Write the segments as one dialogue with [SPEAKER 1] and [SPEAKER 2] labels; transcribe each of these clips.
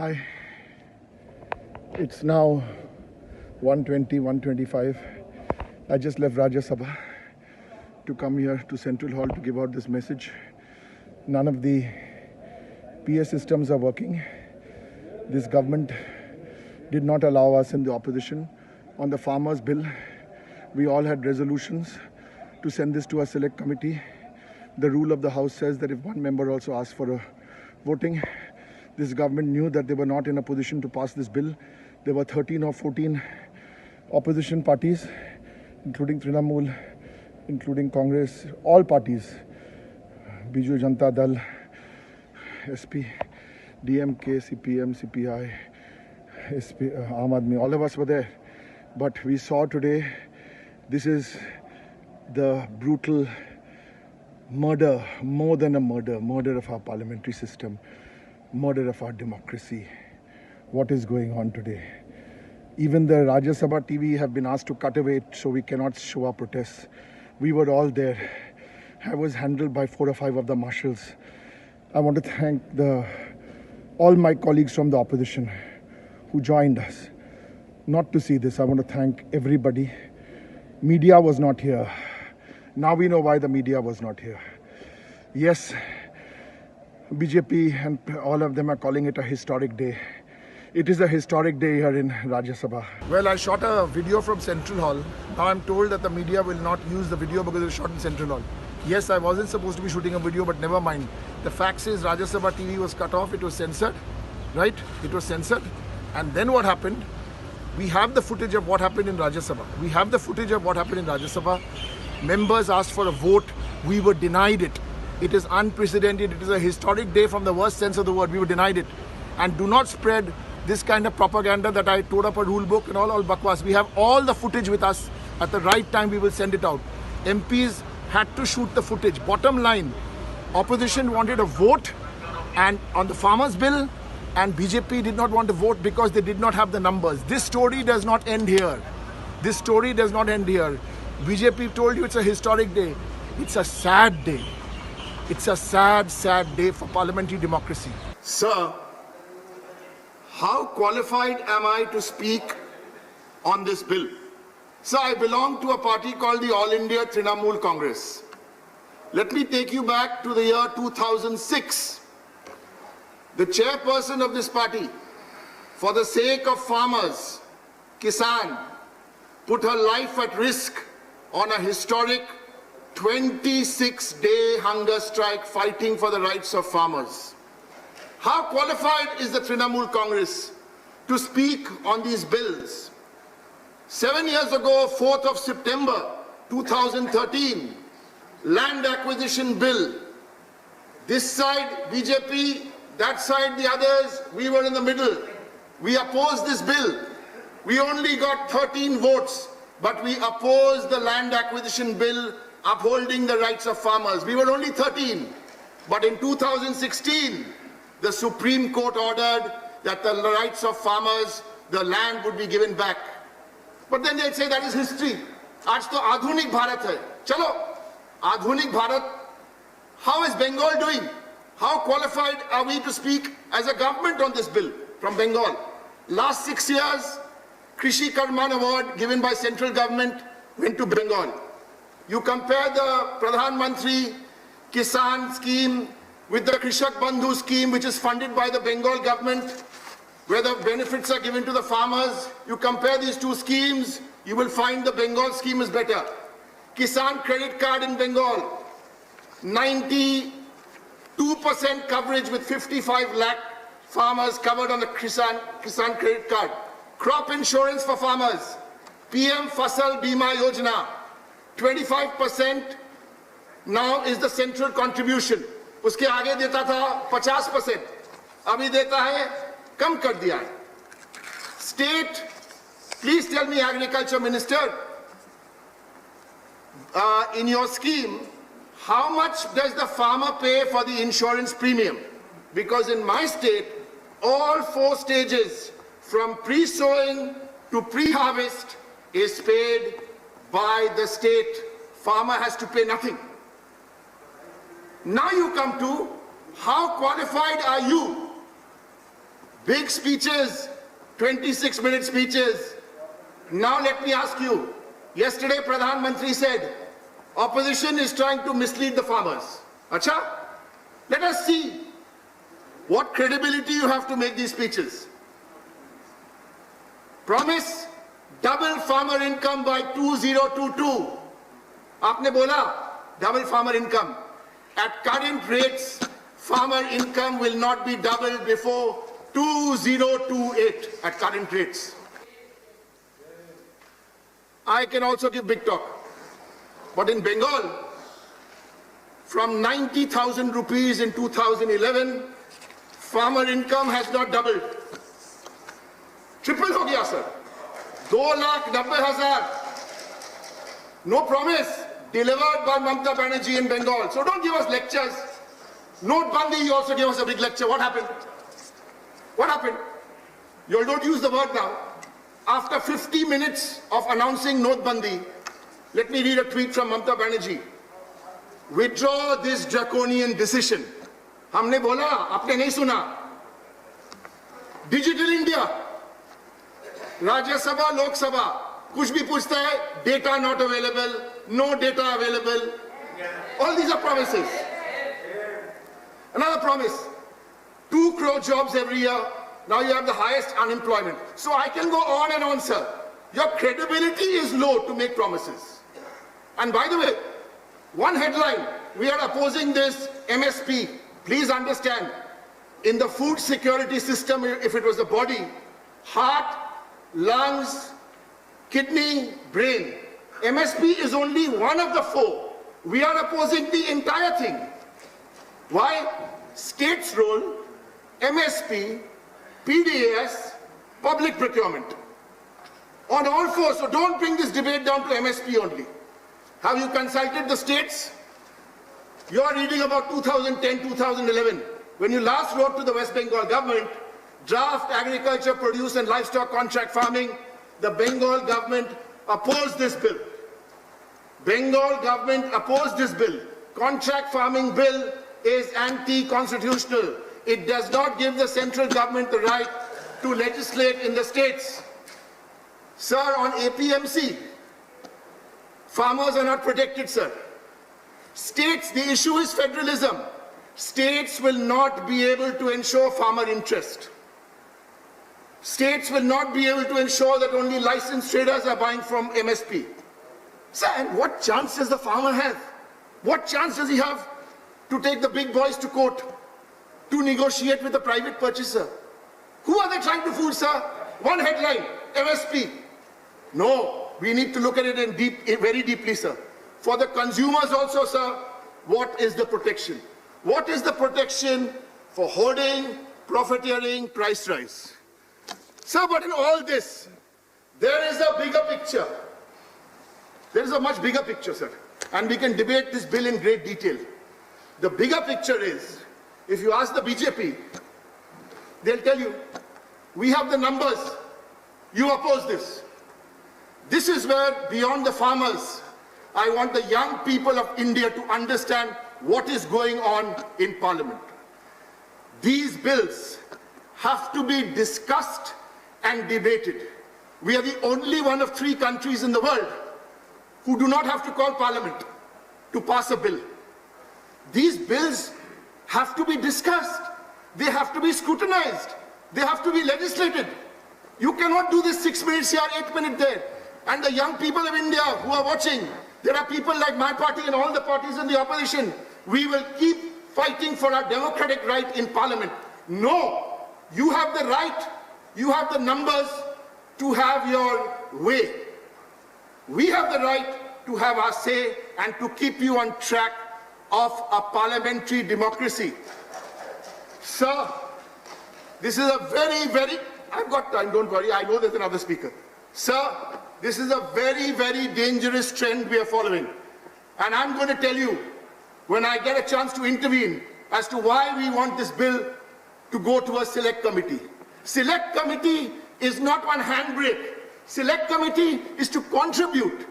[SPEAKER 1] Hi. It's now 1:20, 1:25. I just left Rajya Sabha to come here to Central Hall to give out this message. None of the PS systems are working. This government did not allow us in the opposition. On the farmers' bill, we all had resolutions to send this to a select committee. The rule of the House says that if one member also asks for a voting, this government knew that they were not in a position to pass this bill. There were 13 or 14 opposition parties, including Trinamool, including Congress, all parties, Biju Janata Dal, SP, DMK, CPM, CPI, SP, Aam Aadmi, all of us were there. But we saw today, this is the brutal murder, more than a murder of our parliamentary system, murder of our democracy. What is going on today? Even the Rajya Sabha TV have been asked to cut away so we cannot show our protests. We were all there. I was handled by 4 or 5 of the marshals. I want to thank all my colleagues from the opposition who joined us. Not to see this, I want to thank everybody. Media was not here. Now we know why the media was not here. Yes, BJP and all of them are calling it a historic day. It is a historic day here in Rajya Sabha. Well, I shot a video from Central Hall. Now I'm told that the media will not use the video because it was shot in Central Hall. Yes, I wasn't supposed to be shooting a video, but never mind. The fact is Rajya Sabha TV was cut off. It was censored, right? It was censored. And then what happened? We have the footage of what happened in Rajya Sabha. We have the footage of what happened in Rajya Sabha. Members asked for a vote. We were denied it. It is unprecedented. It is a historic day from the worst sense of the word. We were denied it. And do not spread this kind of propaganda that I tore up a rule book and all bakwas. We have all the footage with us. At the right time, we will send it out. MPs had to shoot the footage. Bottom line, opposition wanted a vote and on the farmers' bill, and BJP did not want to vote because they did not have the numbers. This story does not end here. This story does not end here. BJP told you it's a historic day. It's a sad day. It's a sad, sad day for parliamentary democracy.
[SPEAKER 2] Sir, how qualified am I to speak on this bill? Sir, I belong to a party called the All India Trinamool Congress. Let me take you back to the year 2006. The chairperson of this party, for the sake of farmers, Kisan, put her life at risk on a historic 26-day hunger strike fighting for the rights of farmers. How qualified is the Trinamool Congress to speak on these bills? 7 years ago, 4th of September 2013, land acquisition bill. This side BJP, that side the others, we were in the middle. We opposed this bill. We only got 13 votes, but we opposed the land acquisition bill upholding the rights of farmers. We were only 13. But in 2016, the Supreme Court ordered that the rights of farmers, the land would be given back. But then they'd say that is history. Aaj to Adhunik Bharat hai. Chalo, Adhunik Bharat. How is Bengal doing? How qualified are we to speak as a government on this bill from Bengal? Last 6 years, Krishi Karman Award given by central government went to Bengal. You compare the Pradhan Mantri Kisan scheme with the Krishak Bandhu scheme, which is funded by the Bengal government, where the benefits are given to the farmers. You compare these two schemes, you will find the Bengal scheme is better. Kisan credit card in Bengal, 92% coverage with 55 lakh farmers covered on the Kisan credit card. Crop insurance for farmers, PM Fasal Bima Yojana, 25% now is the central contribution. उसके आगे देता था 50%, अभी देता है कम कर दिया है. State, please tell me, Agriculture Minister, in your scheme, how much does the farmer pay for the insurance premium? Because in my state, all 4 stages, from pre-sowing to pre-harvest, is paid by the state. Farmer has to pay nothing. Now you come to how qualified are you Big speeches, 26-minute speeches. Now let me ask you, yesterday Pradhan Mantri said, opposition is trying to mislead the farmers. Acha? Let us see what credibility you have to make these speeches. Promise double farmer income by 2022. Aapne bola, double farmer income. At current rates, farmer income will not be doubled before 2028 at current rates. I can also give big talk. But in Bengal, from 90,000 rupees in 2011, farmer income has not doubled. Triple ho gaya, sir. 2,90,000. No promise delivered by Mamata Banerjee in Bengal. So don't give us lectures. Notebandi, you also gave us a big lecture. What happened? What happened? You all don't use the word now. After 50 minutes of announcing Notebandi, let me read a tweet from Mamata Banerjee. Withdraw this draconian decision. हमने बोला, आपने नहीं सुना. Digital India, Rajya Sabha, Lok Sabha, कुछ भी पूछता है, data not available, no data available. All these are promises. Another promise, 2 crore jobs every year. Now you have the highest unemployment. So I can go on and on, sir. Your credibility is low to make promises. And by the way, one headline, we are opposing this MSP. Please understand, in the food security system, if it was a body, heart, lungs, kidney, brain. MSP is only one of the 4. We are opposing the entire thing. Why? State's role, MSP, PDAS, public procurement. On all 4, so don't bring this debate down to MSP only. Have you consulted the states? You are reading about 2010, 2011. When you last wrote to the West Bengal government, draft agriculture, produce and livestock contract farming, the Bengal government opposed this bill. Bengal government opposed this bill. Contract farming bill is anti-constitutional. It does not give the central government the right to legislate in the states. Sir, on APMC, farmers are not protected, sir. States, the issue is federalism. States will not be able to ensure farmer interest. States will not be able to ensure that only licensed traders are buying from MSP. Sir, and what chance does the farmer have? What chance does he have to take the big boys to court, to negotiate with the private purchaser? Who are they trying to fool, sir? One headline, MSP. No, we need to look at it in very deeply, sir. For the consumers also, sir, what is the protection? What is the protection for hoarding, profiteering, price rise? Sir, but in all this, there is a bigger picture. There is a much bigger picture, sir. And we can debate this bill in great detail. The bigger picture is, if you ask the BJP, they'll tell you, we have the numbers, you oppose this. This is where, beyond the farmers, I want the young people of India to understand what is going on in Parliament. These bills have to be discussed and debated. We are the only one of 3 countries in the world who do not have to call Parliament to pass a bill. These bills have to be discussed. They have to be scrutinized. They have to be legislated. You cannot do this 6 minutes here, 8 minutes there. And the young people of India who are watching, there are people like my party and all the parties in the opposition. We will keep fighting for our democratic right in Parliament. No, you have the right, you have the numbers to have your way. We have the right to have our say and to keep you on track of a parliamentary democracy. Sir, this is a very, I've got time, don't worry, I know there's another speaker. Sir, this is a very dangerous trend we are following. And I'm going to tell you, when I get a chance to intervene, as to why we want this bill to go to a select committee. Select committee is not one handbrake. Select committee is to contribute.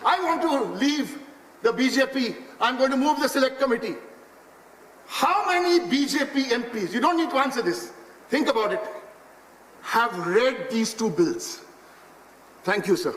[SPEAKER 2] I want to leave the BJP. I'm going to move the select committee. How many BJP MPs, you don't need to answer this, think about it. have read these two bills. Thank you, sir.